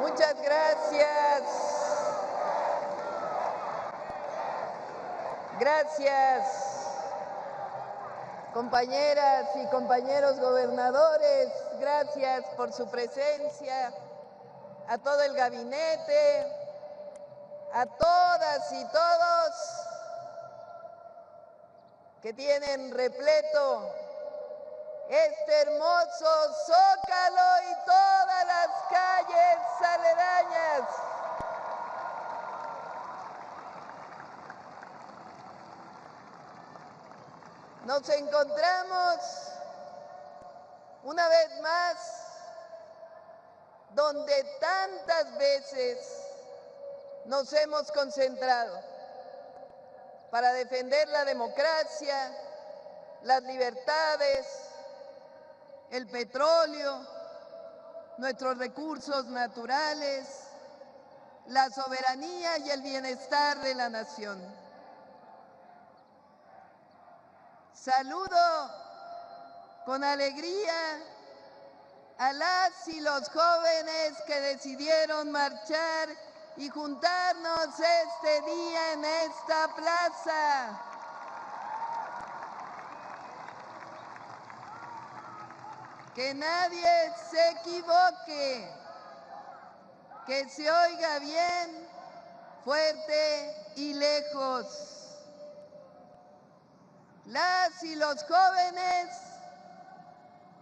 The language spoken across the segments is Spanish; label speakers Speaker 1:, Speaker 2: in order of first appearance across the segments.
Speaker 1: Muchas gracias. Gracias, compañeras y compañeros gobernadores. Gracias por su presencia. A todo el gabinete, a todas y todos que tienen repleto este hermoso Zócalo y todas las calles aledañas. Nos encontramos una vez más donde tantas veces nos hemos concentrado para defender la democracia, las libertades, el petróleo, nuestros recursos naturales, la soberanía y el bienestar de la nación. Saludo con alegría a las y los jóvenes que decidieron marchar y juntarnos este día en esta plaza. Que nadie se equivoque, que se oiga bien, fuerte y lejos. Las y los jóvenes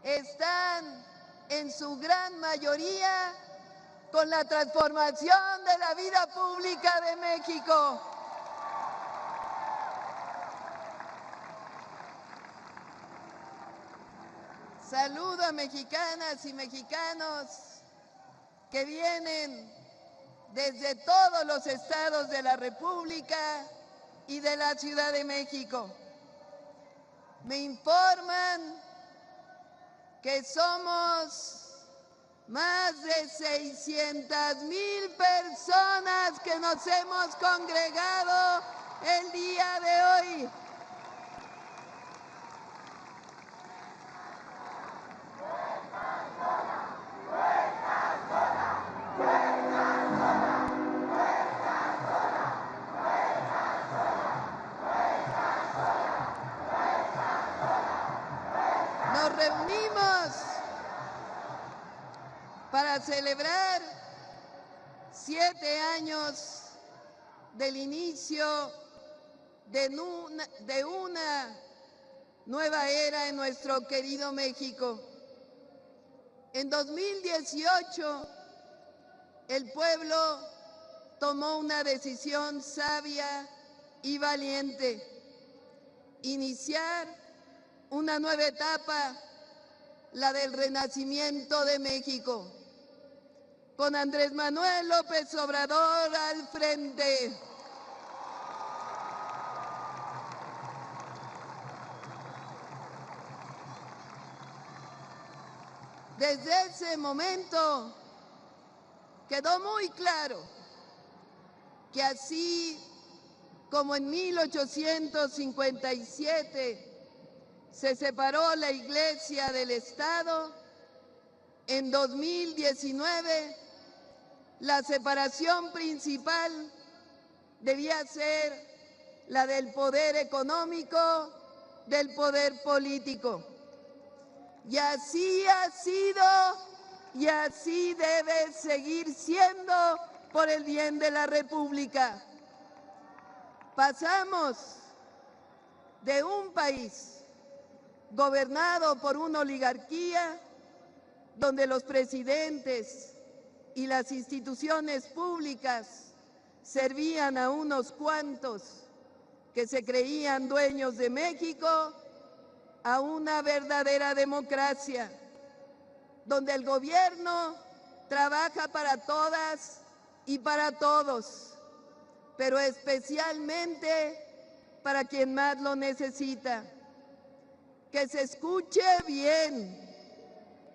Speaker 1: están en su gran mayoría con la transformación de la vida pública de México. Saludo a mexicanas y mexicanos que vienen desde todos los estados de la República y de la Ciudad de México. Me informan que somos más de 600,000 personas que nos hemos congregado el día de hoy. Nos reunimos para celebrar 7 años del inicio de una nueva era en nuestro querido México. En 2018, el pueblo tomó una decisión sabia y valiente: iniciar una nueva etapa, la del renacimiento de México, con Andrés Manuel López Obrador al frente. Desde ese momento quedó muy claro que así como en 1857 se separó la Iglesia del Estado, en 2019 la separación principal debía ser la del poder económico del poder político. Y así ha sido y así debe seguir siendo por el bien de la República. Pasamos de un país gobernado por una oligarquía donde los presidentes y las instituciones públicas servían a unos cuantos que se creían dueños de México, a una verdadera democracia, donde el gobierno trabaja para todas y para todos, pero especialmente para quien más lo necesita. Que se escuche bien,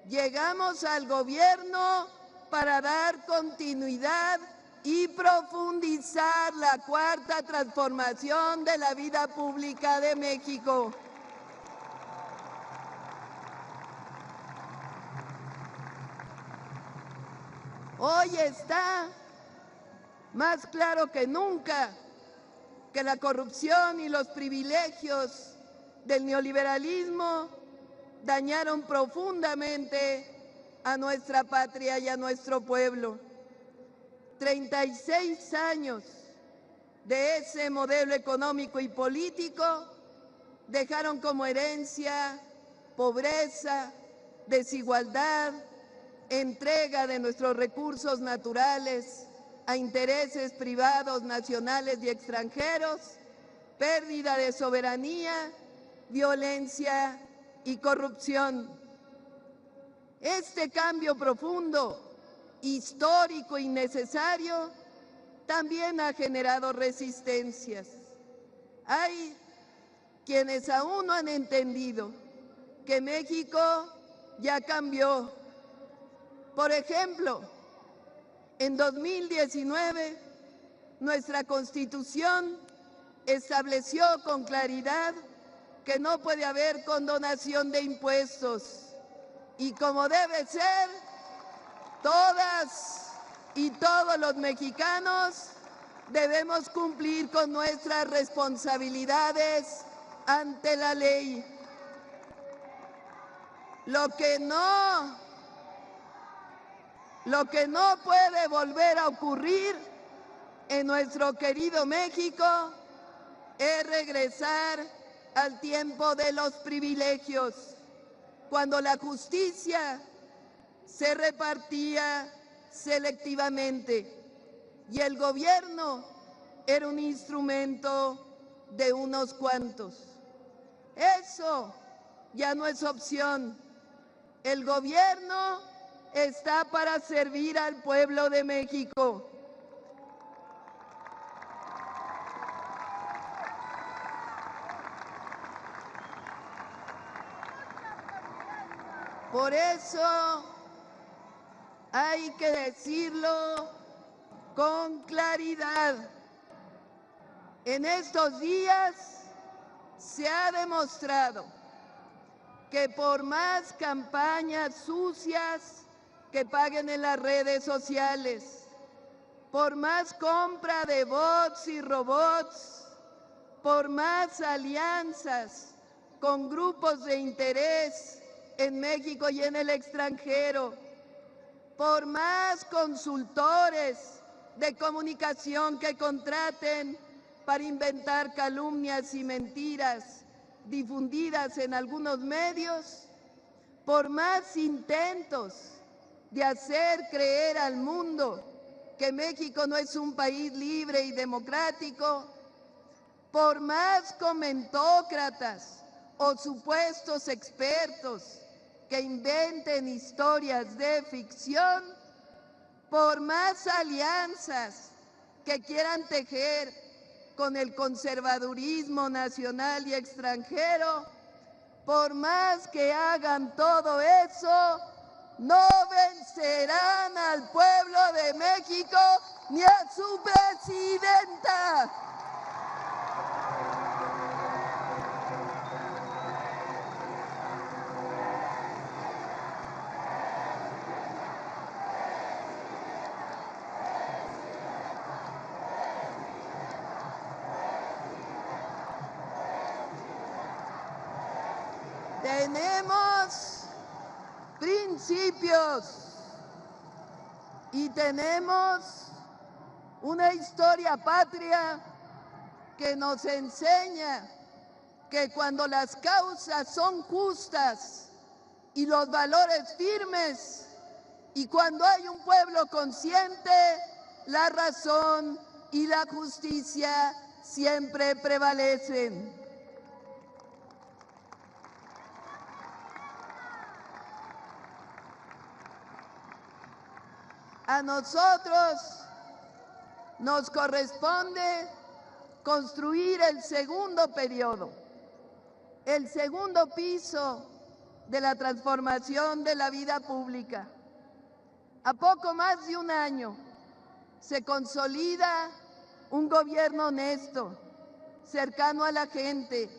Speaker 1: llegamos al gobierno para dar continuidad y profundizar la cuarta transformación de la vida pública de México. Hoy está más claro que nunca que la corrupción y los privilegios del neoliberalismo dañaron profundamente a nuestra patria y a nuestro pueblo. 36 años de ese modelo económico y político dejaron como herencia pobreza, desigualdad, entrega de nuestros recursos naturales a intereses privados nacionales y extranjeros, pérdida de soberanía, violencia y corrupción. Este cambio profundo, histórico y necesario también ha generado resistencias. Hay quienes aún no han entendido que México ya cambió. Por ejemplo, en 2019, nuestra Constitución estableció con claridad que no puede haber condonación de impuestos. Y como debe ser, todas y todos los mexicanos debemos cumplir con nuestras responsabilidades ante la ley. Lo que no puede volver a ocurrir en nuestro querido México es regresar al tiempo de los privilegios, cuando la justicia se repartía selectivamente y el gobierno era un instrumento de unos cuantos. Eso ya no es opción. El gobierno está para servir al pueblo de México. Por eso hay que decirlo con claridad. En estos días se ha demostrado que por más campañas sucias que paguen en las redes sociales, por más compra de bots y robots, por más alianzas con grupos de interés en México y en el extranjero, por más consultores de comunicación que contraten para inventar calumnias y mentiras difundidas en algunos medios, por más intentos de hacer creer al mundo que México no es un país libre y democrático, por más comentócratas o supuestos expertos que inventen historias de ficción, por más alianzas que quieran tejer con el conservadurismo nacional y extranjero, por más que hagan todo eso, no vencerán al pueblo de México ni a su presidenta. Tenemos principios y tenemos una historia patria que nos enseña que cuando las causas son justas y los valores firmes, y cuando hay un pueblo consciente, la razón y la justicia siempre prevalecen. A nosotros nos corresponde construir el segundo periodo, el segundo piso de la transformación de la vida pública. A poco más de un año se consolida un gobierno honesto, cercano a la gente,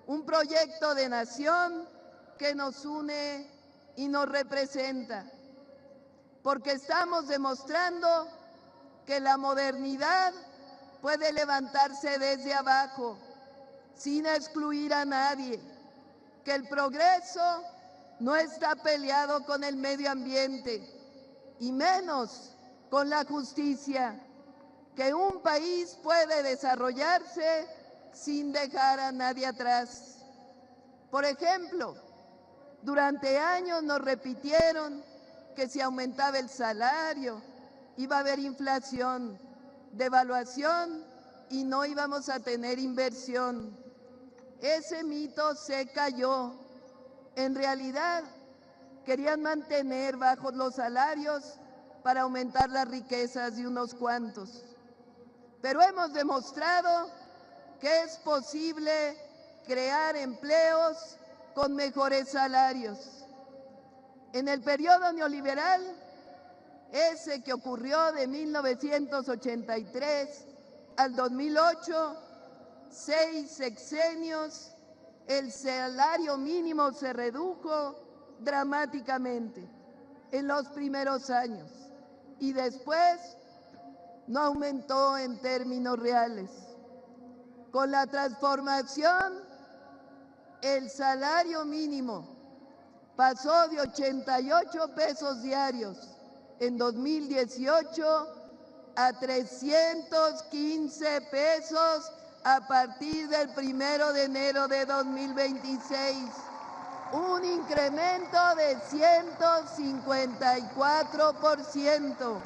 Speaker 1: un proyecto de nación que nos une y nos representa. porque estamos demostrando que la modernidad puede levantarse desde abajo, sin excluir a nadie, que el progreso no está peleado con el medio ambiente, y menos con la justicia, que un país puede desarrollarse sin dejar a nadie atrás. Por ejemplo, durante años nos repitieron que si aumentaba el salario iba a haber inflación, devaluación y no íbamos a tener inversión. Ese mito se cayó. En realidad, querían mantener bajos los salarios para aumentar las riquezas de unos cuantos. Pero hemos demostrado que es posible crear empleos con mejores salarios. En el periodo neoliberal, ese que ocurrió de 1983 al 2008, 6 sexenios, el salario mínimo se redujo dramáticamente en los primeros años y después no aumentó en términos reales. Con la transformación, el salario mínimo pasó de 88 pesos diarios en 2018 a 315 pesos a partir del 1 de enero de 2026, un incremento de 154%.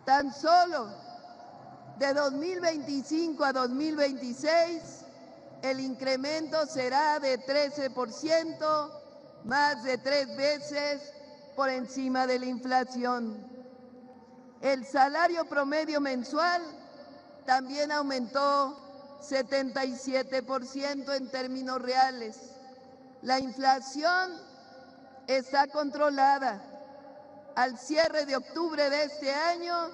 Speaker 1: Tan solo de 2025 a 2026, el incremento será de 13%, más de 3 veces por encima de la inflación. El salario promedio mensual también aumentó 77% en términos reales. La inflación está controlada. Al cierre de octubre de este año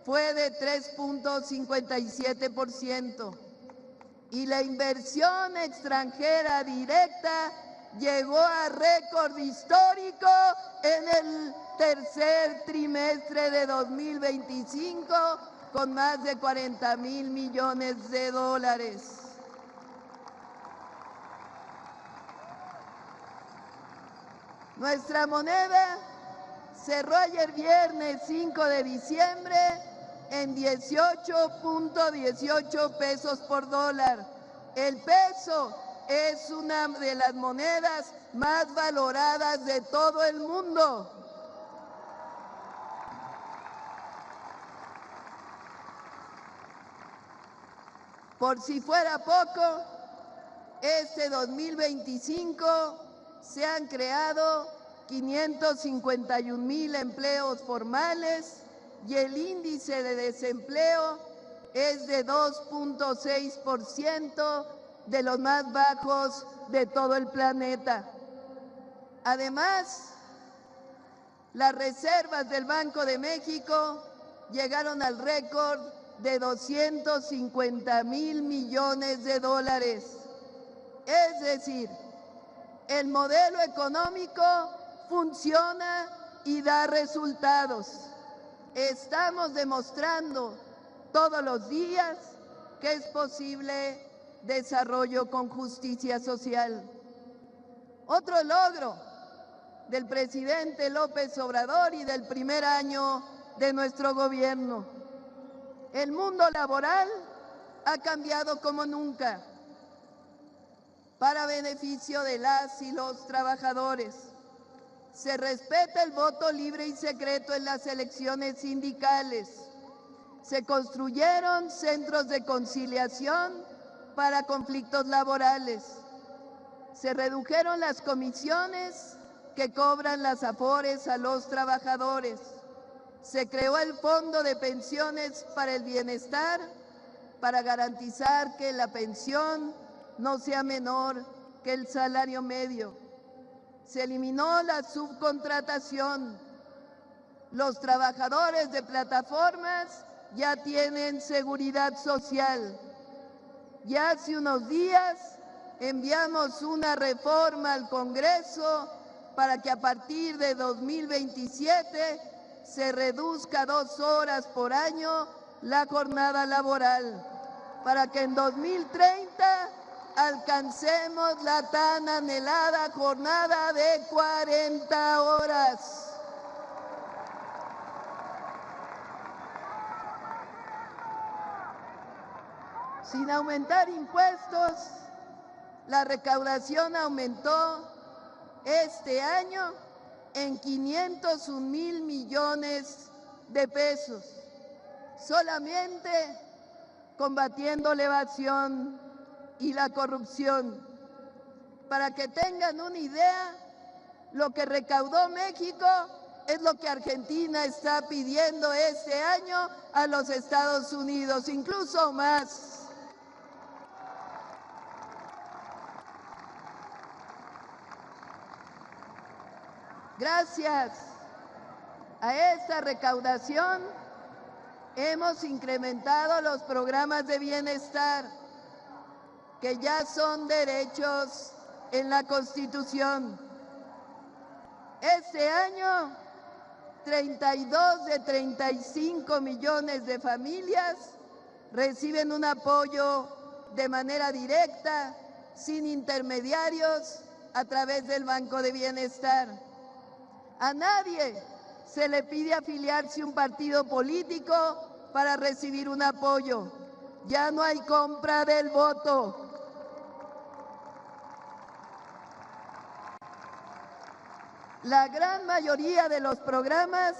Speaker 1: fue de 3.57% y la inversión extranjera directa llegó a récord histórico en el tercer trimestre de 2025 con más de 40,000 millones de dólares. Nuestra moneda cerró ayer viernes 5 de diciembre en 18.18 pesos por dólar. El peso es una de las monedas más valoradas de todo el mundo. Por si fuera poco, este 2025 se han creado 551,000 empleos formales y el índice de desempleo es de 2.6%, de los más bajos de todo el planeta. Además, las reservas del Banco de México llegaron al récord de 250,000 millones de dólares. Es decir, el modelo económico funciona y da resultados. Estamos demostrando todos los días que es posible desarrollo con justicia social. Otro logro del presidente López Obrador y del primer año de nuestro gobierno. El mundo laboral ha cambiado como nunca para beneficio de las y los trabajadores. Se respeta el voto libre y secreto en las elecciones sindicales. Se construyeron centros de conciliación para conflictos laborales. Se redujeron las comisiones que cobran las afores a los trabajadores. Se creó el Fondo de Pensiones para el Bienestar para garantizar que la pensión no sea menor que el salario medio. Se eliminó la subcontratación. Los trabajadores de plataformas ya tienen seguridad social. Y hace unos días enviamos una reforma al Congreso para que a partir de 2027 se reduzca 2 horas por año la jornada laboral, para que en 2030 alcancemos la tan anhelada jornada de 40 horas. Sin aumentar impuestos, la recaudación aumentó este año en 501,000 millones de pesos, solamente combatiendo la evasión y la corrupción. Para que tengan una idea, lo que recaudó México es lo que Argentina está pidiendo este año a los Estados Unidos, incluso más. Gracias a esta recaudación hemos incrementado los programas de bienestar, que ya son derechos en la Constitución. Este año, 32 de 35 millones de familias reciben un apoyo de manera directa, sin intermediarios, a través del Banco de Bienestar. A nadie se le pide afiliarse a un partido político para recibir un apoyo. Ya no hay compra del voto. La gran mayoría de los programas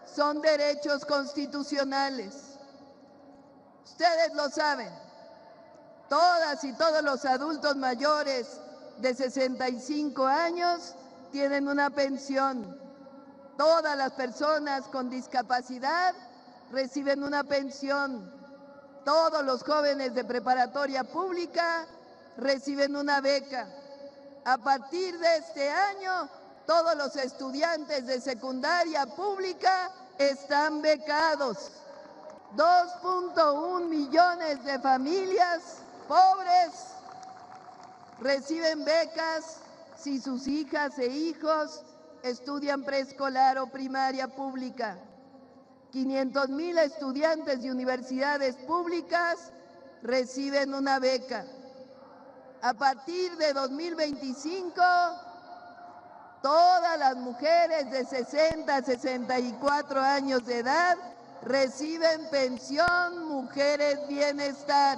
Speaker 1: son derechos constitucionales. Ustedes lo saben. Todas y todos los adultos mayores de 65 años tienen una pensión. Todas las personas con discapacidad reciben una pensión. Todos los jóvenes de preparatoria pública reciben una beca. A partir de este año, todos los estudiantes de secundaria pública están becados. 2.1 millones de familias pobres reciben becas si sus hijas e hijos estudian preescolar o primaria pública. 500,000 estudiantes de universidades públicas reciben una beca. A partir de 2025, todas las mujeres de 60 a 64 años de edad reciben pensión Mujeres Bienestar.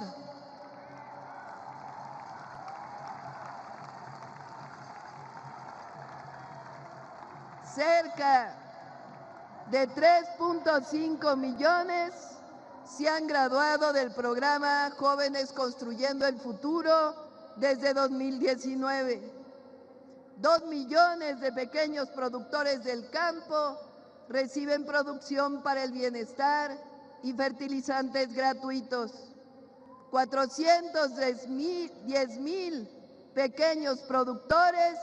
Speaker 1: Cerca de 3.5 millones se han graduado del programa Jóvenes Construyendo el Futuro desde 2019. 2 millones de pequeños productores del campo reciben producción para el bienestar y fertilizantes gratuitos. 410,000 pequeños productores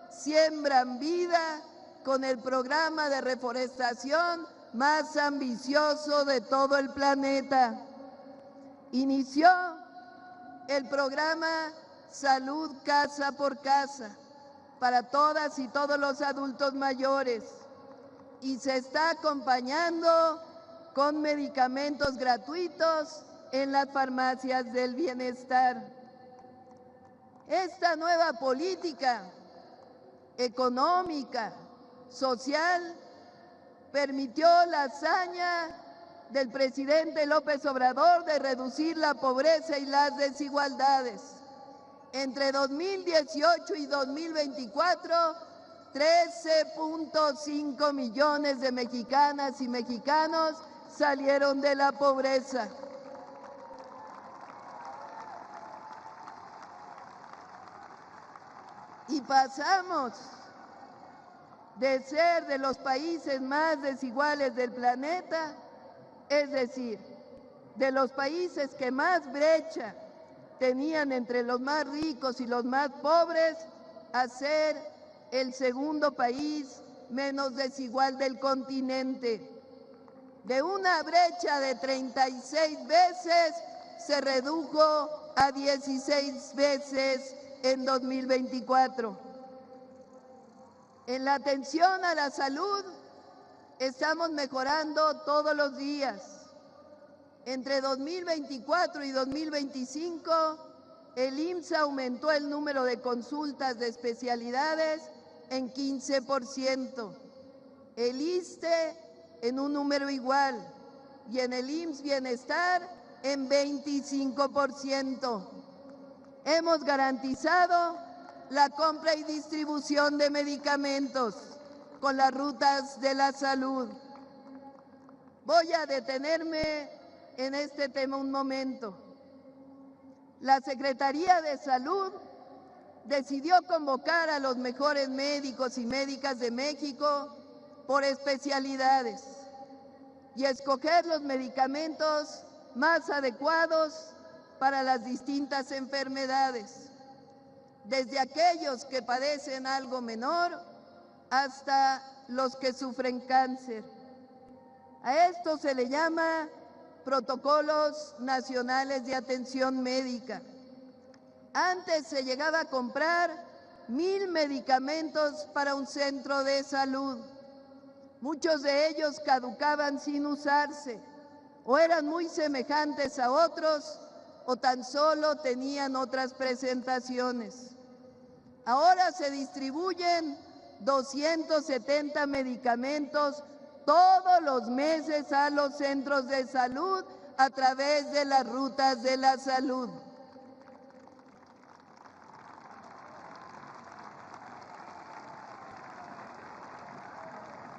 Speaker 1: siembran vida con el programa de reforestación más ambicioso de todo el planeta. Inició el programa Salud Casa por Casa para todas y todos los adultos mayores y se está acompañando con medicamentos gratuitos en las farmacias del bienestar. Esta nueva política económica, social, permitió la hazaña del presidente López Obrador de reducir la pobreza y las desigualdades. Entre 2018 y 2024, 13.5 millones de mexicanas y mexicanos salieron de la pobreza. Y pasamos de ser de los países más desiguales del planeta, es decir, de los países que más brecha tenían entre los más ricos y los más pobres, a ser el segundo país menos desigual del continente. De una brecha de 36 veces se redujo a 16 veces en 2024. En la atención a la salud estamos mejorando todos los días. Entre 2024 y 2025, el IMSS aumentó el número de consultas de especialidades en 15%, el ISSSTE en un número igual y en el IMSS Bienestar en 25%. Hemos garantizado la compra y distribución de medicamentos con las rutas de la salud. Voy a detenerme en este tema un momento. La Secretaría de Salud decidió convocar a los mejores médicos y médicas de México por especialidades y escoger los medicamentos más adecuados para las distintas enfermedades, desde aquellos que padecen algo menor hasta los que sufren cáncer. A esto se le llama protocolos nacionales de atención médica. Antes se llegaba a comprar 1000 medicamentos para un centro de salud. Muchos de ellos caducaban sin usarse, o eran muy semejantes a otros, o tan solo tenían otras presentaciones. Ahora se distribuyen 270 medicamentos todos los meses a los centros de salud a través de las rutas de la salud.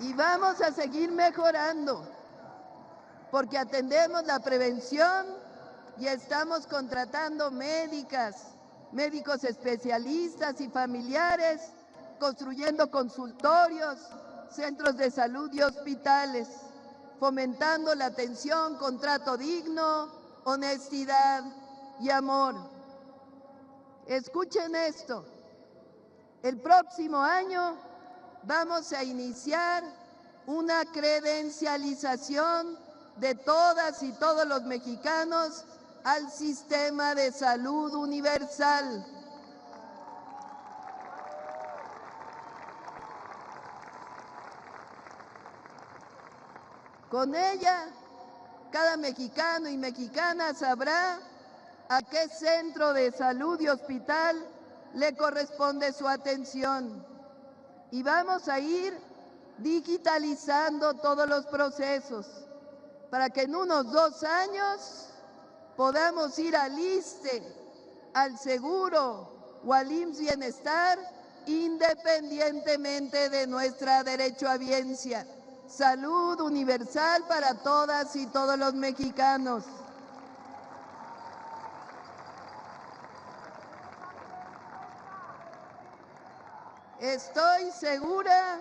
Speaker 1: Y vamos a seguir mejorando, porque atendemos la prevención y estamos contratando médicos especialistas y familiares, construyendo consultorios, centros de salud y hospitales, fomentando la atención con trato digno, honestidad y amor. Escuchen esto, el próximo año vamos a iniciar una credencialización de todas y todos los mexicanos al sistema de salud universal. Con ella, cada mexicano y mexicana sabrá a qué centro de salud y hospital le corresponde su atención. Y vamos a ir digitalizando todos los procesos para que en unos 2 años podamos ir al ISSSTE, al Seguro o al IMSS Bienestar, independientemente de nuestra derechohabiencia. Salud universal para todas y todos los mexicanos. Estoy segura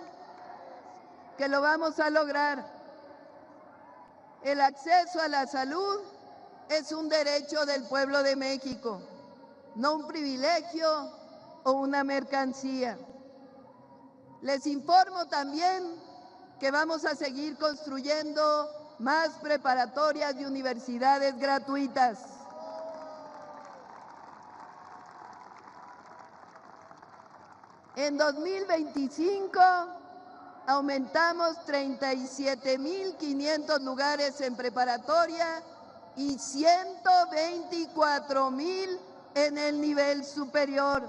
Speaker 1: que lo vamos a lograr. El acceso a la salud es un derecho del pueblo de México, no un privilegio o una mercancía. Les informo también que vamos a seguir construyendo más preparatorias y universidades gratuitas. En 2025 aumentamos 37.500 lugares en preparatoria y 124.000 en el nivel superior.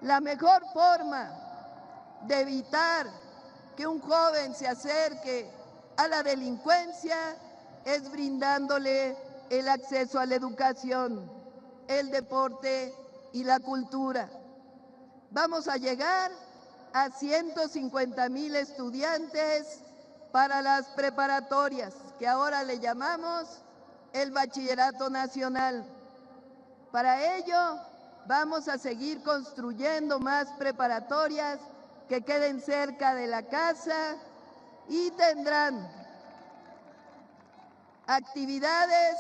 Speaker 1: La mejor forma de evitar que un joven se acerque a la delincuencia es brindándole el acceso a la educación, el deporte y la cultura. Vamos a llegar a 150.000 estudiantes para las preparatorias, que ahora le llamamos el Bachillerato Nacional. Para ello, vamos a seguir construyendo más preparatorias que queden cerca de la casa y tendrán actividades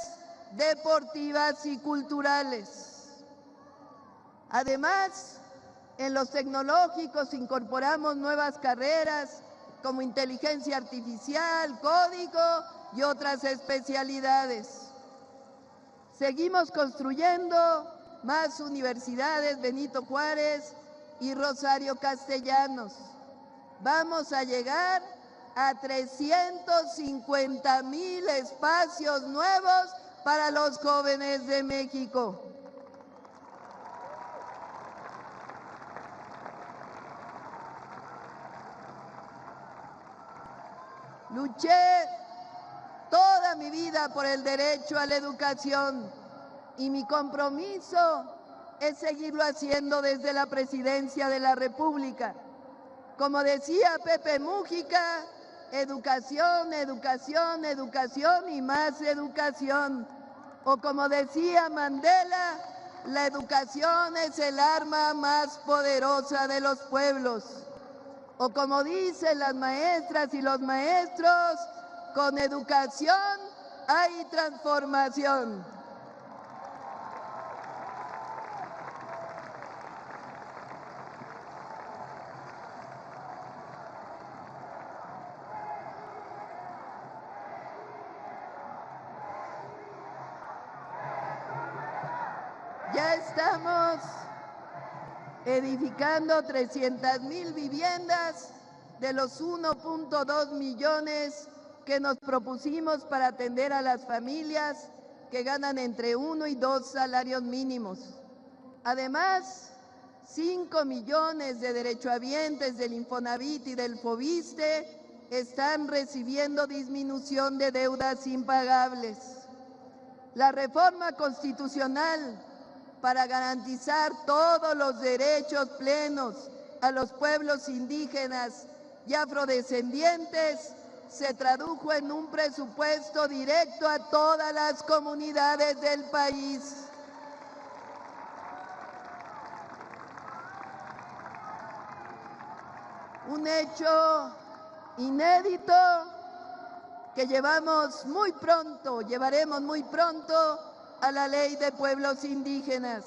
Speaker 1: deportivas y culturales. Además, en los tecnológicos incorporamos nuevas carreras como inteligencia artificial, código y otras especialidades. Seguimos construyendo más universidades Benito Juárez y Rosario Castellanos. Vamos a llegar a 350,000 espacios nuevos para los jóvenes de México. Luché toda mi vida por el derecho a la educación y mi compromiso es seguirlo haciendo desde la Presidencia de la República. Como decía Pepe Mújica, educación, educación, educación y más educación. O como decía Mandela, la educación es el arma más poderosa de los pueblos. O como dicen las maestras y los maestros, con educación hay transformación. Ya estamos edificando 300,000 viviendas de los 1.2 millones que nos propusimos para atender a las familias que ganan entre 1 y 2 salarios mínimos. Además, 5 millones de derechohabientes del Infonavit y del Fobiste están recibiendo disminución de deudas impagables. La reforma constitucional para garantizar todos los derechos plenos a los pueblos indígenas y afrodescendientes se tradujo en un presupuesto directo a todas las comunidades del país. Un hecho inédito que llevaremos muy pronto a la Ley de Pueblos Indígenas.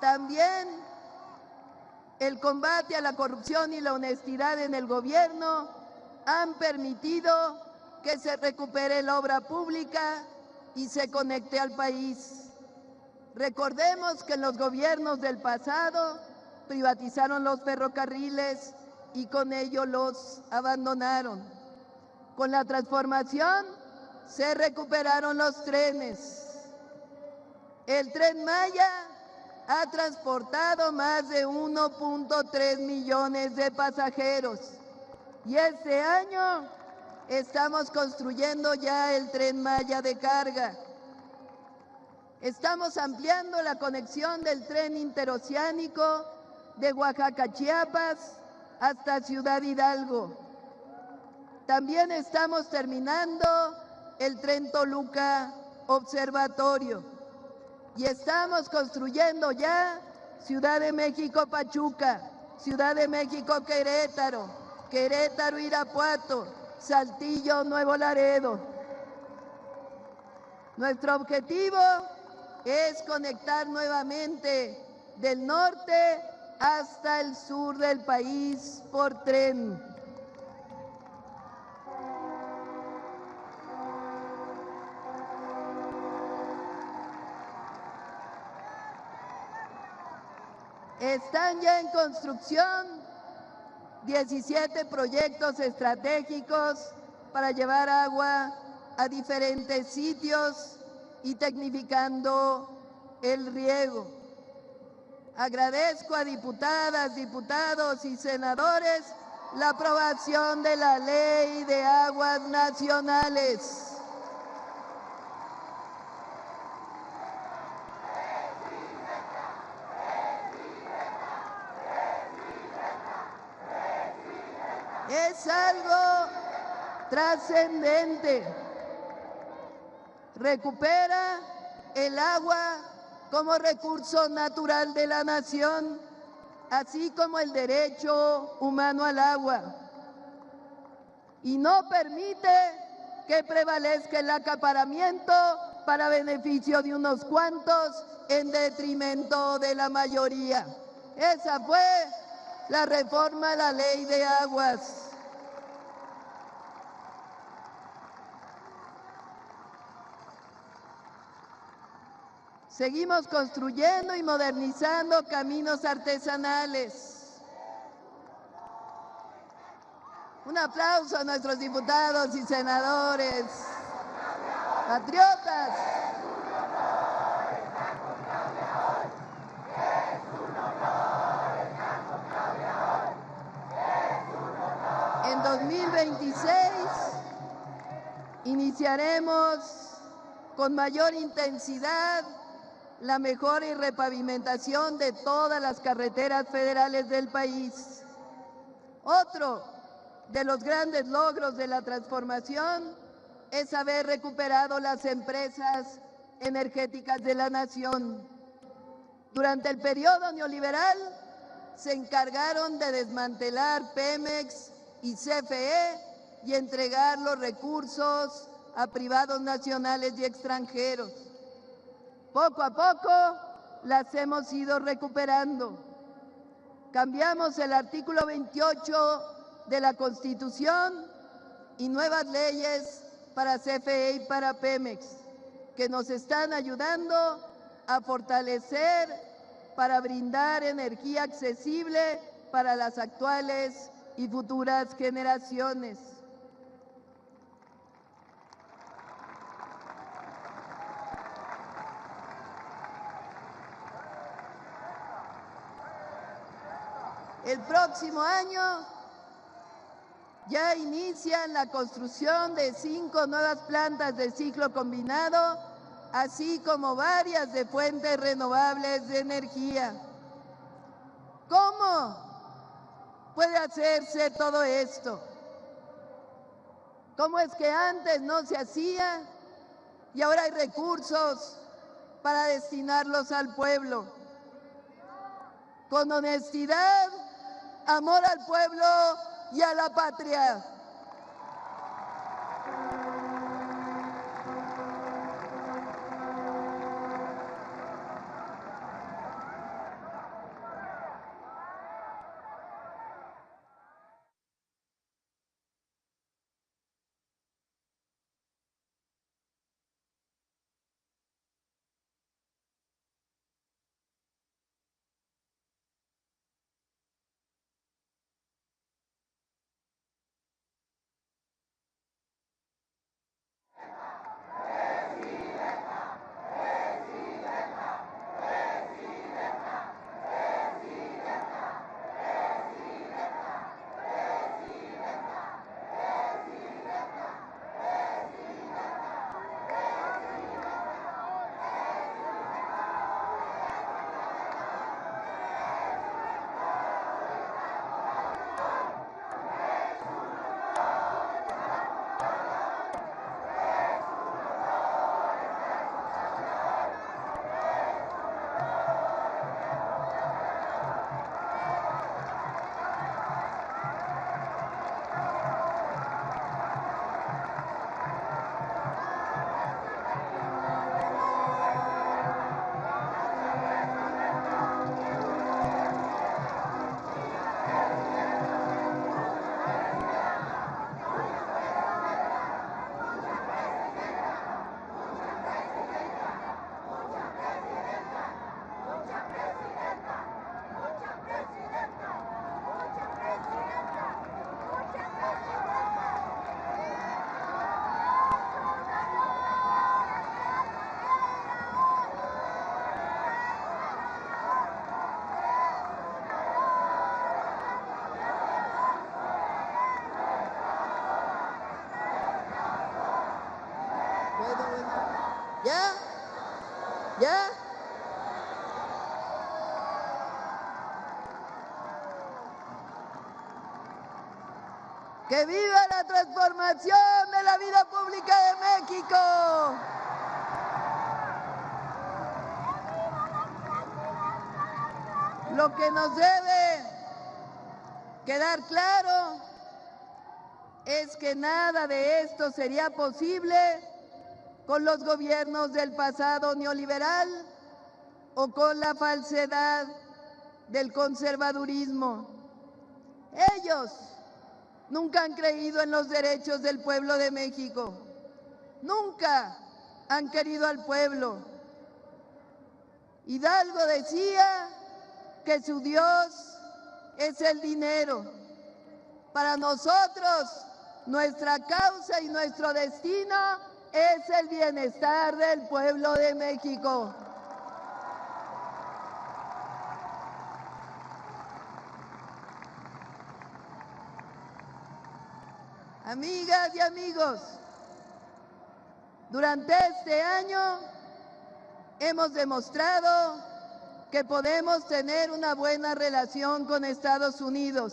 Speaker 1: También el combate a la corrupción y la honestidad en el gobierno han permitido que se recupere la obra pública y se conecte al país. Recordemos que en los gobiernos del pasado privatizaron los ferrocarriles y con ello los abandonaron. Con la transformación se recuperaron los trenes. El Tren Maya ha transportado más de 1.3 millones de pasajeros y este año estamos construyendo ya el Tren Maya de carga. Estamos ampliando la conexión del tren interoceánico de Oaxaca a Chiapas hasta Ciudad Hidalgo. También estamos terminando el tren Toluca Observatorio y estamos construyendo ya Ciudad de México Pachuca, Ciudad de México Querétaro, Querétaro Irapuato, Saltillo Nuevo Laredo. Nuestro objetivo es conectar nuevamente del norte hasta el sur del país por tren. Están ya en construcción 17 proyectos estratégicos para llevar agua a diferentes sitios y tecnificando el riego. Agradezco a diputadas, diputados y senadores la aprobación de la Ley de Aguas Nacionales. Es algo trascendente. Recupera el agua como recurso natural de la nación, así como el derecho humano al agua. Y no permite que prevalezca el acaparamiento para beneficio de unos cuantos en detrimento de la mayoría. Esa fue la reforma a la Ley de Aguas. Seguimos construyendo y modernizando caminos artesanales. Un aplauso a nuestros diputados y senadores, patriotas. En 2026 iniciaremos con mayor intensidad la mejora y repavimentación de todas las carreteras federales del país. Otro de los grandes logros de la transformación es haber recuperado las empresas energéticas de la nación. Durante el periodo neoliberal se encargaron de desmantelar Pemex y CFE y entregar los recursos a privados nacionales y extranjeros. Poco a poco las hemos ido recuperando. Cambiamos el artículo 28 de la Constitución y nuevas leyes para CFE y para Pemex, que nos están ayudando a fortalecer para brindar energía accesible para las actuales y futuras generaciones. El próximo año ya inician la construcción de 5 nuevas plantas de ciclo combinado, así como varias de fuentes renovables de energía. ¿Cómo puede hacerse todo esto? ¿Cómo es que antes no se hacía y ahora hay recursos para destinarlos al pueblo? Con honestidad, amor al pueblo y a la patria. ¿Ya? ¿Ya? ¡Que viva la transformación de la vida pública de México! Lo que nos debe quedar claro es que nada de esto sería posible con los gobiernos del pasado neoliberal o con la falsedad del conservadurismo. Ellos nunca han creído en los derechos del pueblo de México. Nunca han querido al pueblo. Hidalgo decía que su Dios es el dinero. Para nosotros, nuestra causa y nuestro destino es el bienestar del pueblo de México. Amigas y amigos, durante este año hemos demostrado que podemos tener una buena relación con Estados Unidos,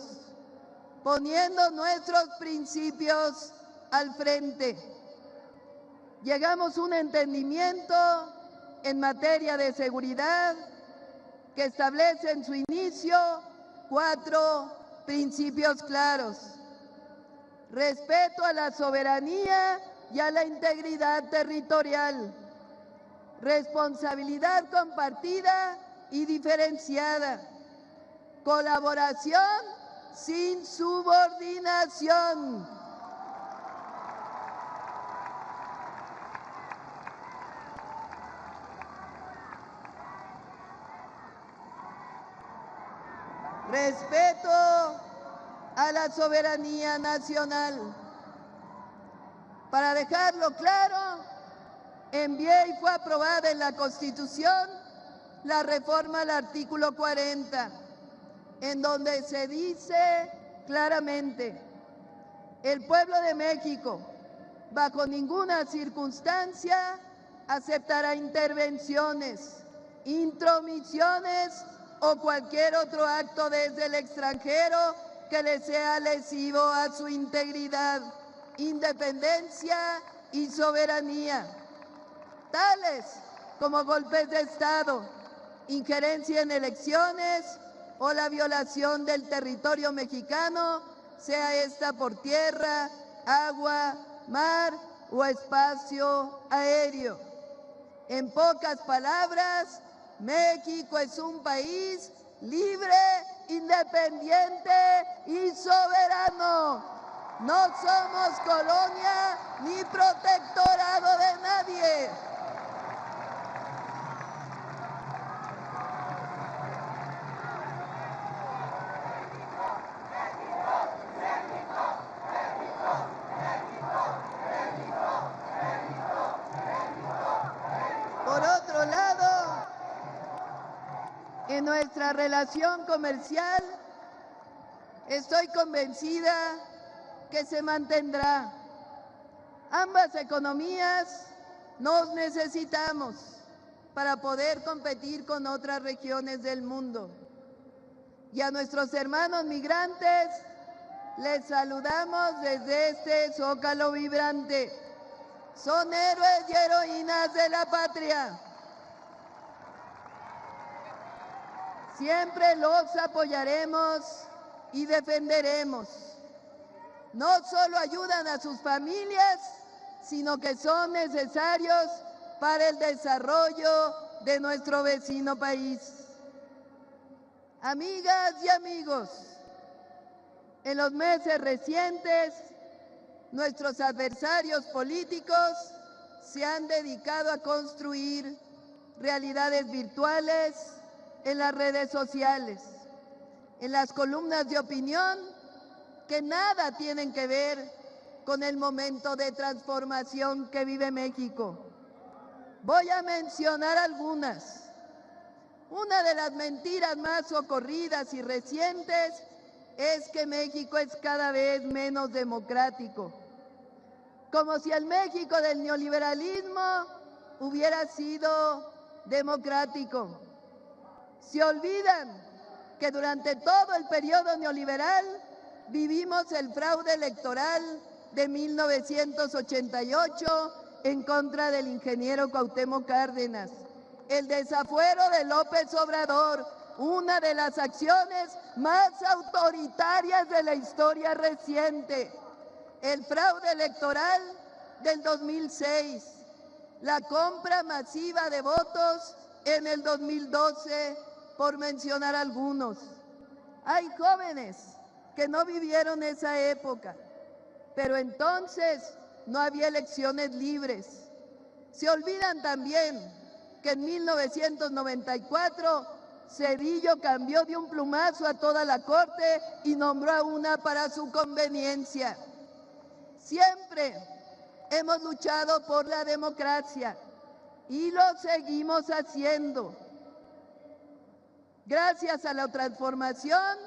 Speaker 1: poniendo nuestros principios al frente. Llegamos a un entendimiento en materia de seguridad que establece en su inicio 4 principios claros: respeto a la soberanía y a la integridad territorial, responsabilidad compartida y diferenciada, colaboración sin subordinación, respeto a la soberanía nacional. Para dejarlo claro, envié y fue aprobada en la Constitución la reforma al artículo 40, en donde se dice claramente: el pueblo de México, bajo ninguna circunstancia, aceptará intervenciones, intromisiones o cualquier otro acto desde el extranjero que le sea lesivo a su integridad, independencia y soberanía, tales como golpes de Estado, injerencia en elecciones o la violación del territorio mexicano, sea esta por tierra, agua, mar o espacio aéreo. En pocas palabras, México es un país libre, independiente y soberano. No somos colonia ni protectorado de nadie. Por otro lado, en nuestra relación comercial, estoy convencida que se mantendrá. Ambas economías nos necesitamos para poder competir con otras regiones del mundo. Y a nuestros hermanos migrantes les saludamos desde este zócalo vibrante. Son héroes y heroínas de la patria. Siempre los apoyaremos y defenderemos. No solo ayudan a sus familias, sino que son necesarios para el desarrollo de nuestro vecino país. Amigas y amigos, en los meses recientes, nuestros adversarios políticos se han dedicado a construir realidades virtuales en las redes sociales, en las columnas de opinión que nada tienen que ver con el momento de transformación que vive México. Voy a mencionar algunas. Una de las mentiras más ocurridas y recientes es que México es cada vez menos democrático, como si el México del neoliberalismo hubiera sido democrático. Se olvidan que durante todo el periodo neoliberal vivimos el fraude electoral de 1988 en contra del ingeniero Cuauhtémoc Cárdenas, el desafuero de López Obrador, una de las acciones más autoritarias de la historia reciente, el fraude electoral del 2006, la compra masiva de votos en el 2012, por mencionar algunos. Hay jóvenes que no vivieron esa época, pero entonces no había elecciones libres. Se olvidan también que en 1994 Zedillo cambió de un plumazo a toda la Corte y nombró a una para su conveniencia. Siempre hemos luchado por la democracia y lo seguimos haciendo. Gracias a la transformación,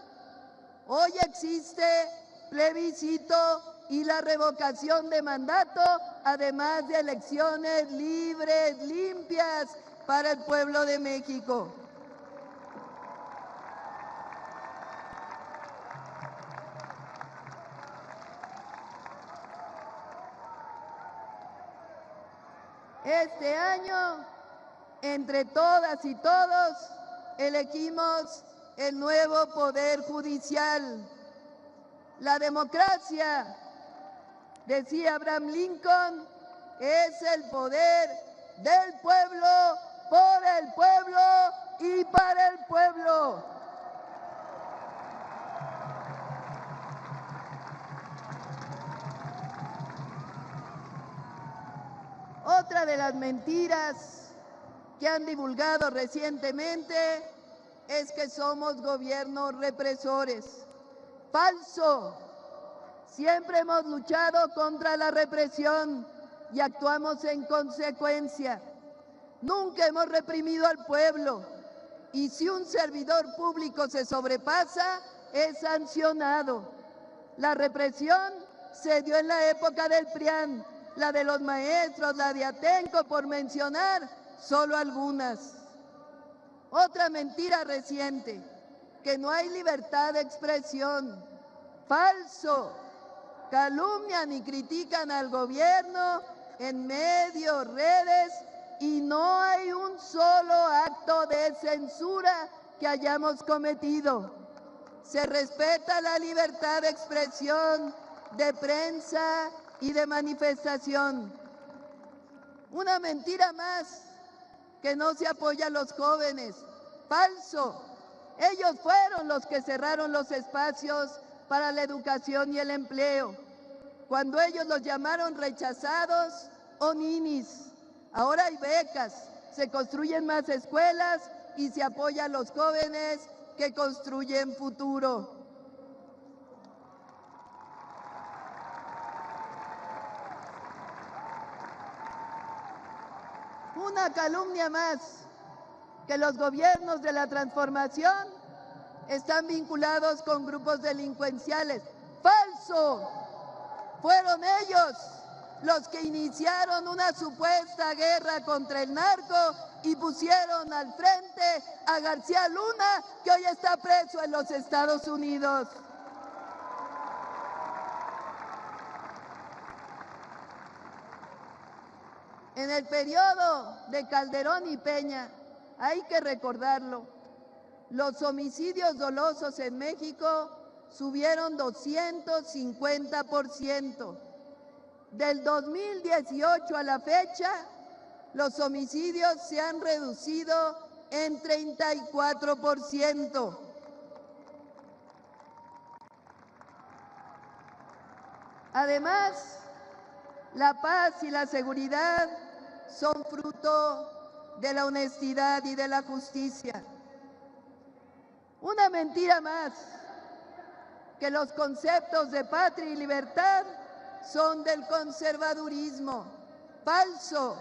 Speaker 1: hoy existe plebiscito y la revocación de mandato, además de elecciones libres, limpias para el pueblo de México. Este año, entre todas y todos, elegimos el nuevo Poder Judicial. La democracia, decía Abraham Lincoln, es el poder del pueblo, por el pueblo y para el pueblo. Otra de las mentiras que han divulgado recientemente es que somos gobiernos represores. ¡Falso! Siempre hemos luchado contra la represión y actuamos en consecuencia. Nunca hemos reprimido al pueblo y si un servidor público se sobrepasa, es sancionado. La represión se dio en la época del PRIAN, la de los maestros, la de Atenco, por mencionar solo algunas. Otra mentira reciente, que no hay libertad de expresión. Falso. Calumnian y critican al gobierno en medios, redes, y no hay un solo acto de censura que hayamos cometido. Se respeta la libertad de expresión, de prensa y de manifestación. Una mentira más, que no se apoya a los jóvenes. Falso. Ellos fueron los que cerraron los espacios para la educación y el empleo, cuando ellos los llamaron rechazados o ninis. Ahora hay becas, se construyen más escuelas y se apoya a los jóvenes que construyen futuro. Una calumnia más, que los gobiernos de la transformación están vinculados con grupos delincuenciales. ¡Falso! Fueron ellos los que iniciaron una supuesta guerra contra el narco y pusieron al frente a García Luna, que hoy está preso en los Estados Unidos. En el periodo de Calderón y Peña, hay que recordarlo, los homicidios dolosos en México subieron 250%. Del 2018 a la fecha, los homicidios se han reducido en 34%. Además, la paz y la seguridad son fruto de la honestidad y de la justicia. Una mentira más, que los conceptos de patria y libertad son del conservadurismo. Falso.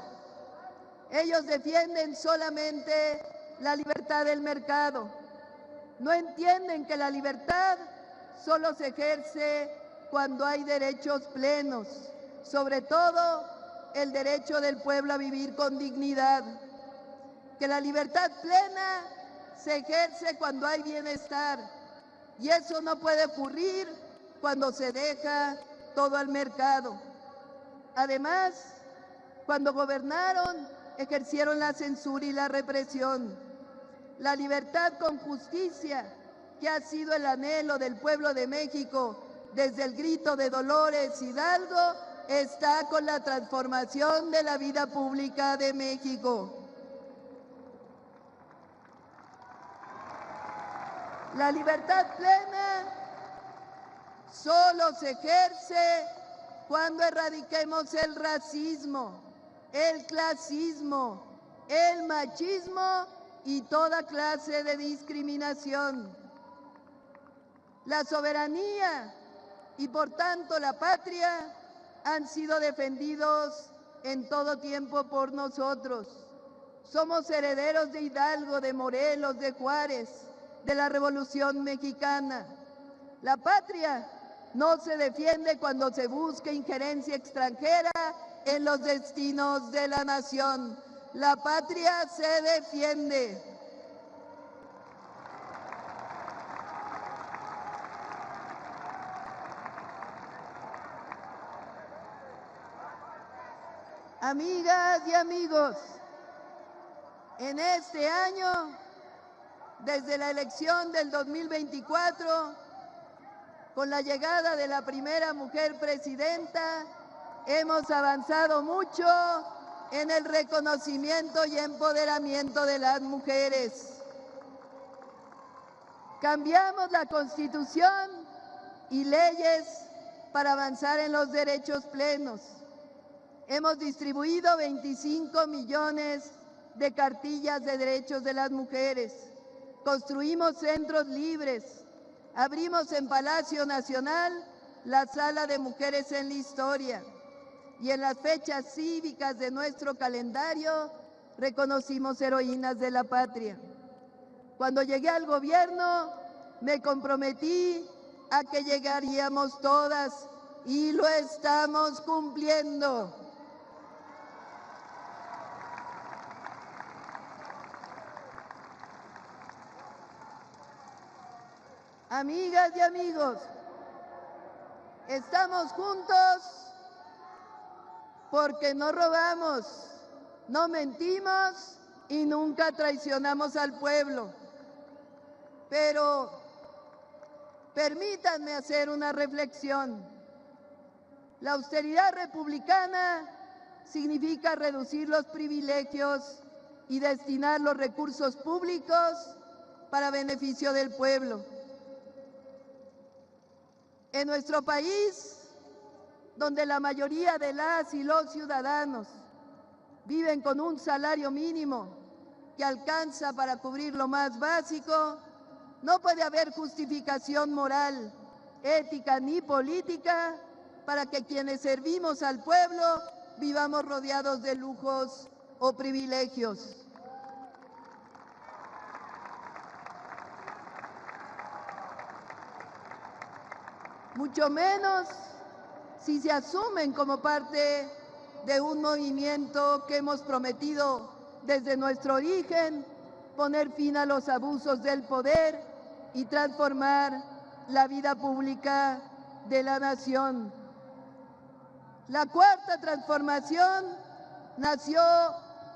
Speaker 1: Ellos defienden solamente la libertad del mercado. No entienden que la libertad solo se ejerce cuando hay derechos plenos, sobre todo el derecho del pueblo a vivir con dignidad. Que la libertad plena se ejerce cuando hay bienestar, y eso no puede ocurrir cuando se deja todo al mercado. Además, cuando gobernaron, ejercieron la censura y la represión. La libertad con justicia, que ha sido el anhelo del pueblo de México desde el grito de Dolores Hidalgo, está con la transformación de la vida pública de México. La libertad plena solo se ejerce cuando erradiquemos el racismo, el clasismo, el machismo y toda clase de discriminación. La soberanía y por tanto la patria han sido defendidos en todo tiempo por nosotros. Somos herederos de Hidalgo, de Morelos, de Juárez, de la Revolución Mexicana. La patria no se defiende cuando se busca injerencia extranjera en los destinos de la nación. La patria se defiende. Amigas y amigos, en este año, desde la elección del 2024, con la llegada de la primera mujer presidenta, hemos avanzado mucho en el reconocimiento y empoderamiento de las mujeres. Cambiamos la Constitución y leyes para avanzar en los derechos plenos. Hemos distribuido 25 millones de cartillas de derechos de las mujeres. Construimos centros libres. Abrimos en Palacio Nacional la Sala de Mujeres en la Historia. Y en las fechas cívicas de nuestro calendario reconocimos heroínas de la patria. Cuando llegué al gobierno me comprometí a que llegaríamos todas y lo estamos cumpliendo. Amigas y amigos, estamos juntos porque no robamos, no mentimos y nunca traicionamos al pueblo. Pero permítanme hacer una reflexión. La austeridad republicana significa reducir los privilegios y destinar los recursos públicos para beneficio del pueblo. En nuestro país, donde la mayoría de las y los ciudadanos viven con un salario mínimo que alcanza para cubrir lo más básico, no puede haber justificación moral, ética ni política para que quienes servimos al pueblo vivamos rodeados de lujos o privilegios. Mucho menos si se asumen como parte de un movimiento que hemos prometido desde nuestro origen poner fin a los abusos del poder y transformar la vida pública de la nación. La cuarta transformación nació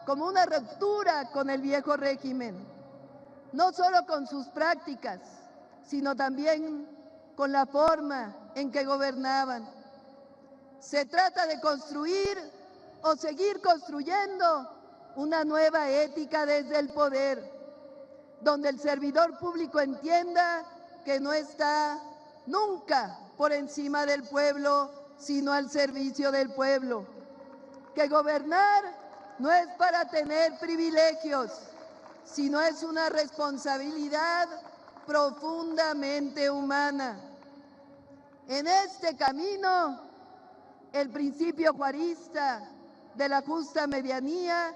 Speaker 1: como una ruptura con el viejo régimen, no solo con sus prácticas, sino también con la forma en que gobernaban. Se trata de construir o seguir construyendo una nueva ética desde el poder, donde el servidor público entienda que no está nunca por encima del pueblo, sino al servicio del pueblo. Que gobernar no es para tener privilegios, sino es una responsabilidad profundamente humana. En este camino, el principio juarista de la justa medianía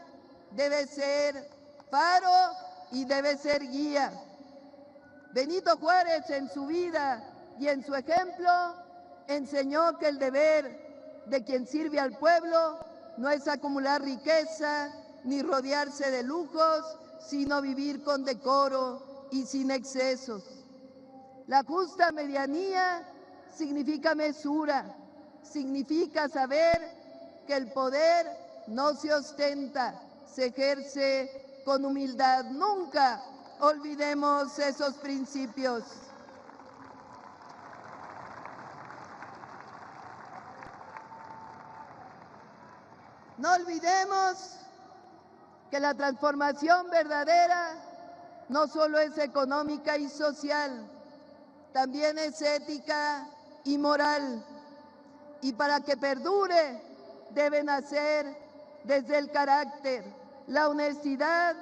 Speaker 1: debe ser faro y debe ser guía. Benito Juárez, en su vida y en su ejemplo, enseñó que el deber de quien sirve al pueblo no es acumular riqueza ni rodearse de lujos, sino vivir con decoro y sin excesos. La justa medianía significa mesura, significa saber que el poder no se ostenta, se ejerce con humildad. Nunca olvidemos esos principios. No olvidemos que la transformación verdadera no solo es económica y social, también es ética y moral. Y para que perdure, debe nacer desde el carácter, la honestidad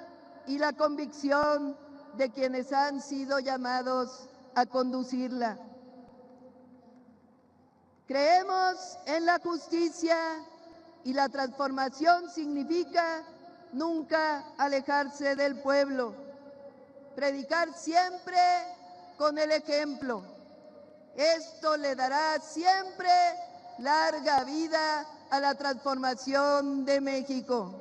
Speaker 1: y la convicción de quienes han sido llamados a conducirla. Creemos en la justicia y la transformación significa nunca alejarse del pueblo, predicar siempre con el ejemplo. Esto le dará siempre larga vida a la transformación de México.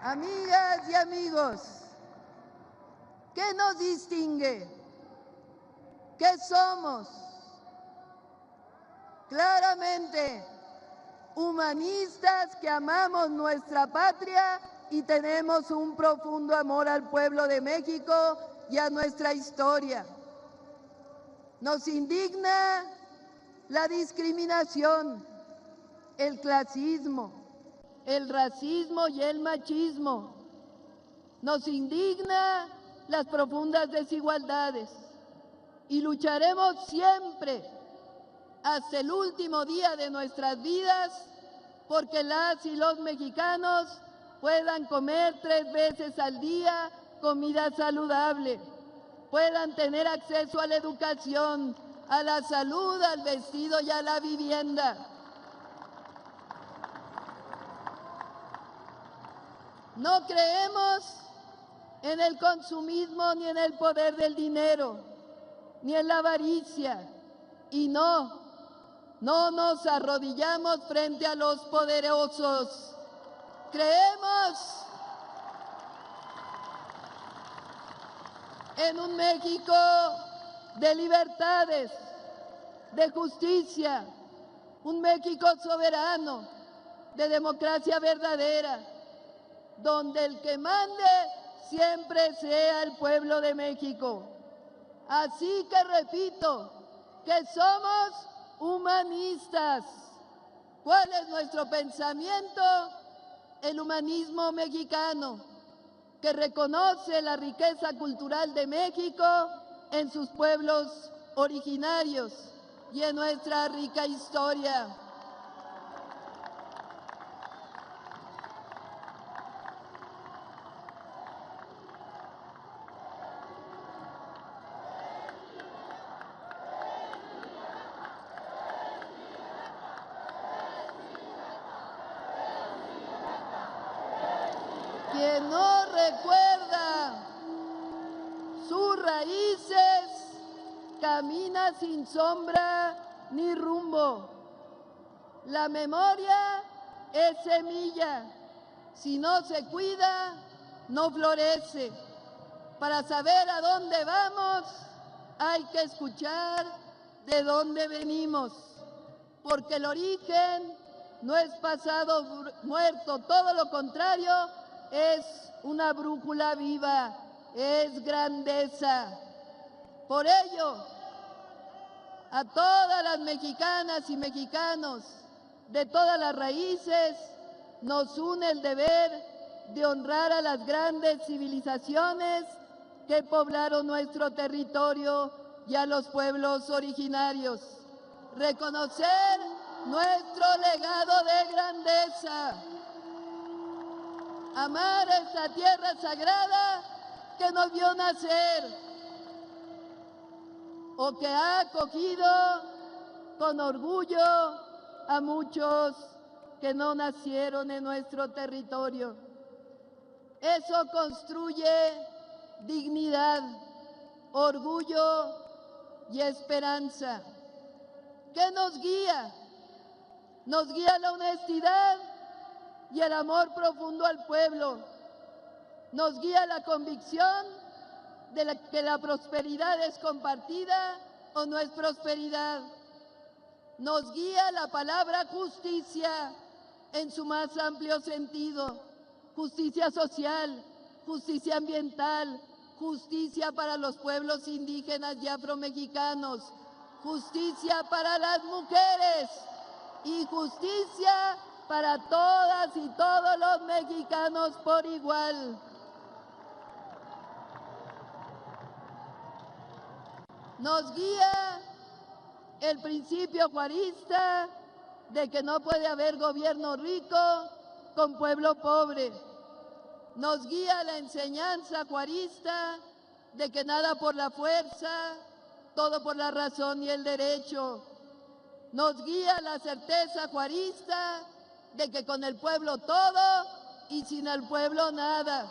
Speaker 1: Amigas y amigos, ¿qué nos distingue? ¿Qué somos? Claramente, humanistas que amamos nuestra patria y tenemos un profundo amor al pueblo de México y a nuestra historia. Nos indigna la discriminación, el clasismo, el racismo y el machismo. Nos indigna las profundas desigualdades y lucharemos siempre hasta el último día de nuestras vidas porque las y los mexicanos puedan comer 3 veces al día comida saludable, puedan tener acceso a la educación, a la salud, al vestido y a la vivienda. No creemos en el consumismo ni en el poder del dinero, ni en la avaricia. Y no nos arrodillamos frente a los poderosos. Creemos en un México de libertades, de justicia, un México soberano, de democracia verdadera, donde el que mande siempre sea el pueblo de México. Así que repito, que somos humanistas. ¿Cuál es nuestro pensamiento? El humanismo mexicano, que reconoce la riqueza cultural de México en sus pueblos originarios y en nuestra rica historia. Quien no recuerda sus raíces, camina sin sombra ni rumbo. La memoria es semilla. Si no se cuida, no florece. Para saber a dónde vamos, hay que escuchar de dónde venimos. Porque el origen no es pasado muerto, todo lo contrario, es una brújula viva, es grandeza. Por ello, a todas las mexicanas y mexicanos de todas las raíces, nos une el deber de honrar a las grandes civilizaciones que poblaron nuestro territorio y a los pueblos originarios. Reconocer nuestro legado de grandeza. Amar esta tierra sagrada que nos vio nacer o que ha acogido con orgullo a muchos que no nacieron en nuestro territorio. Eso construye dignidad, orgullo y esperanza. ¿Qué nos guía? Nos guía la honestidad y el amor profundo al pueblo. Nos guía la convicción de que la prosperidad es compartida o no es prosperidad. Nos guía la palabra justicia en su más amplio sentido. Justicia social, justicia ambiental, justicia para los pueblos indígenas y afromexicanos, justicia para las mujeres y justicia para todas y todos los mexicanos por igual. Nos guía el principio juarista de que no puede haber gobierno rico con pueblo pobre. Nos guía la enseñanza juarista de que nada por la fuerza, todo por la razón y el derecho. Nos guía la certeza juarista de que con el pueblo todo y sin el pueblo nada.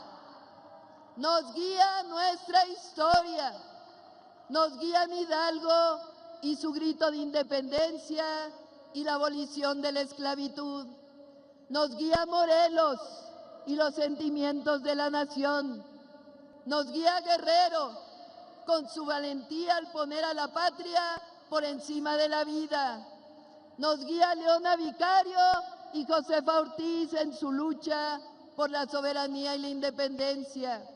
Speaker 1: Nos guía nuestra historia, nos guían Hidalgo y su grito de independencia y la abolición de la esclavitud. Nos guía Morelos y los sentimientos de la nación. Nos guía Guerrero con su valentía al poner a la patria por encima de la vida. Nos guía Leona Vicario y Josefa Ortiz en su lucha por la soberanía y la independencia.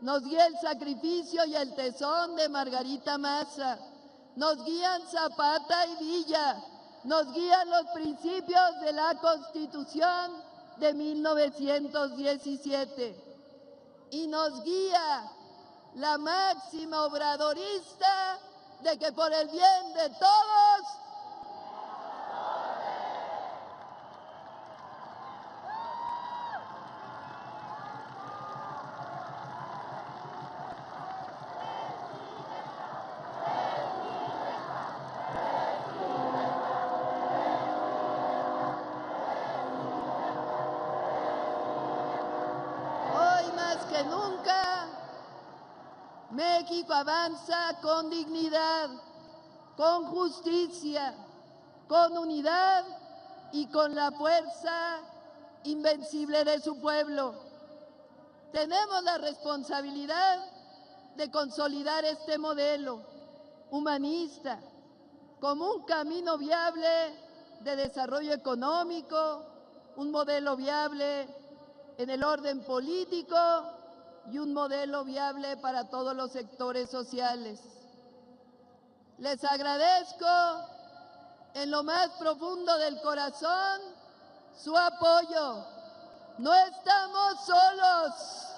Speaker 1: Nos guía el sacrificio y el tesón de Margarita Maza. Nos guían Zapata y Villa. Nos guían los principios de la Constitución de 1917. Y nos guía la máxima obradorista de que por el bien de todos que nunca, México avanza con dignidad, con justicia, con unidad y con la fuerza invencible de su pueblo. Tenemos la responsabilidad de consolidar este modelo humanista como un camino viable de desarrollo económico, un modelo viable en el orden político y un modelo viable para todos los sectores sociales. Les agradezco en lo más profundo del corazón su apoyo. No estamos solos.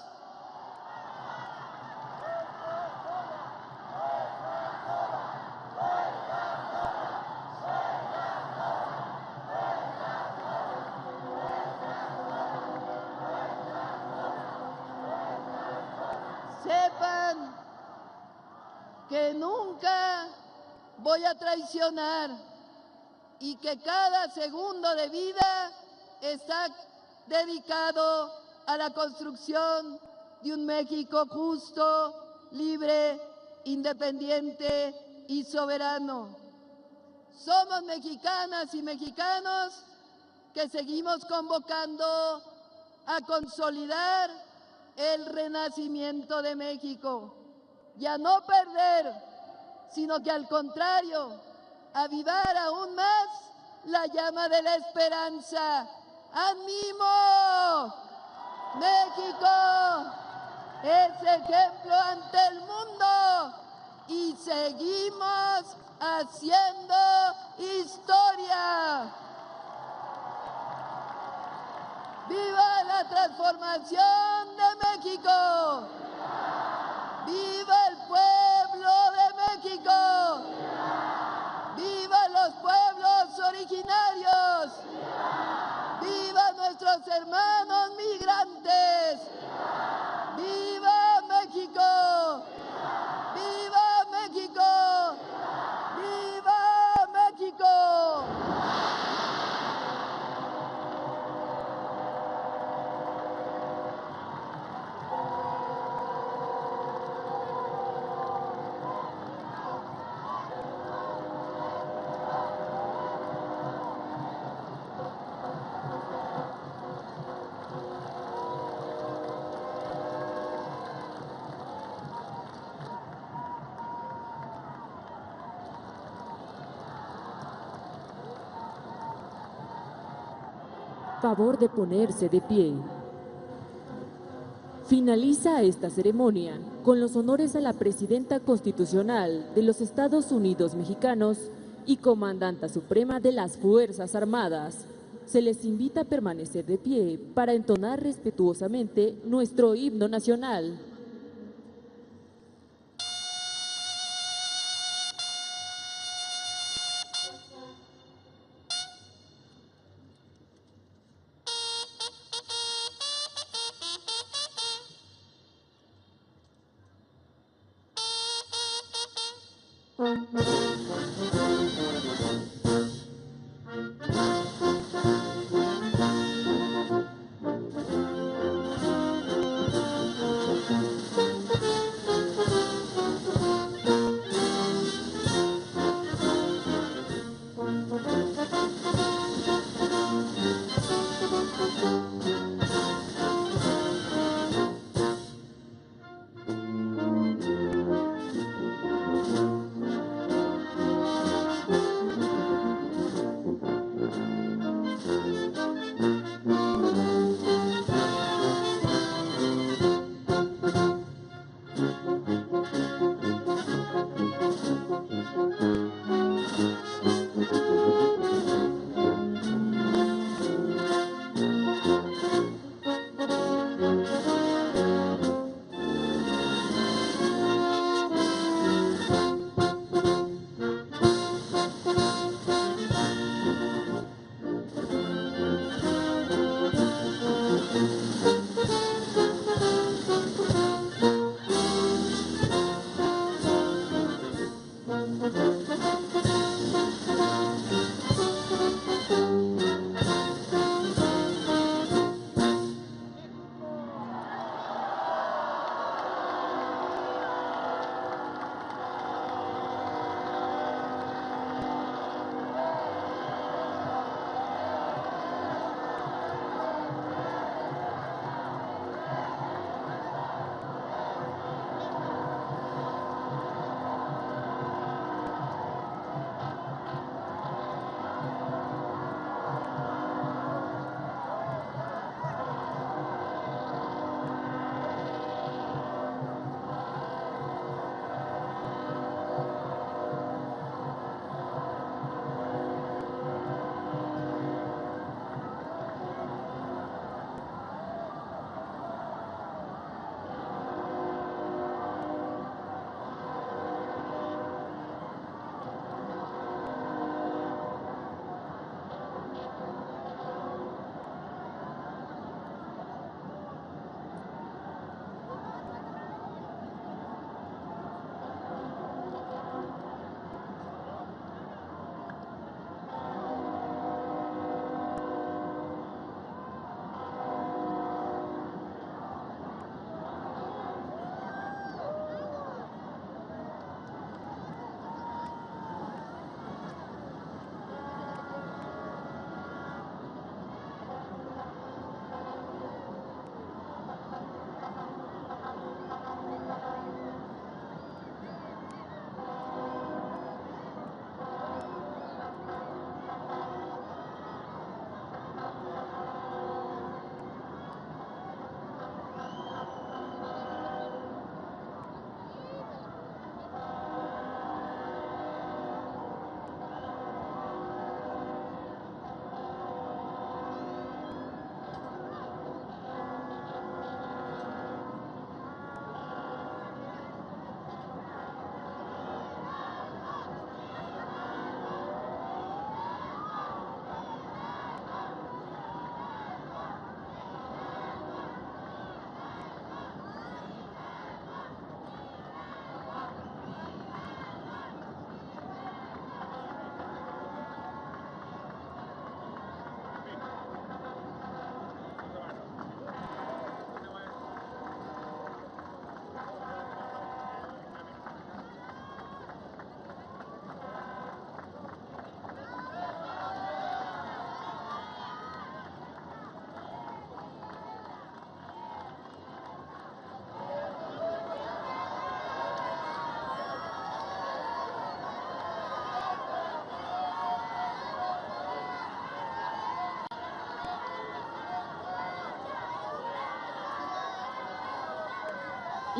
Speaker 1: Sepan que nunca voy a traicionar y que cada segundo de vida está dedicado a la construcción de un México justo, libre, independiente y soberano. Somos mexicanas y mexicanos que seguimos convocando a consolidar el renacimiento de México y a no perder, sino que al contrario, avivar aún más la llama de la esperanza. ¡Ánimo! México es ejemplo ante el mundo y seguimos haciendo historia. ¡Viva la transformación de México! ¡Viva el pueblo de México! ¡Viva los pueblos originarios! ¡Viva nuestros hermanos migrantes! ¡Viva México! ¡Viva México! ¡Viva México!
Speaker 2: Favor de ponerse de pie. Finaliza esta ceremonia con los honores a la Presidenta Constitucional de los Estados Unidos Mexicanos y Comandanta Suprema de las Fuerzas Armadas. Se les invita a permanecer de pie para entonar respetuosamente nuestro himno nacional.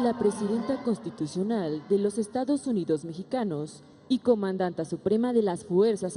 Speaker 2: la presidenta constitucional de los Estados Unidos mexicanos y comandanta suprema de las Fuerzas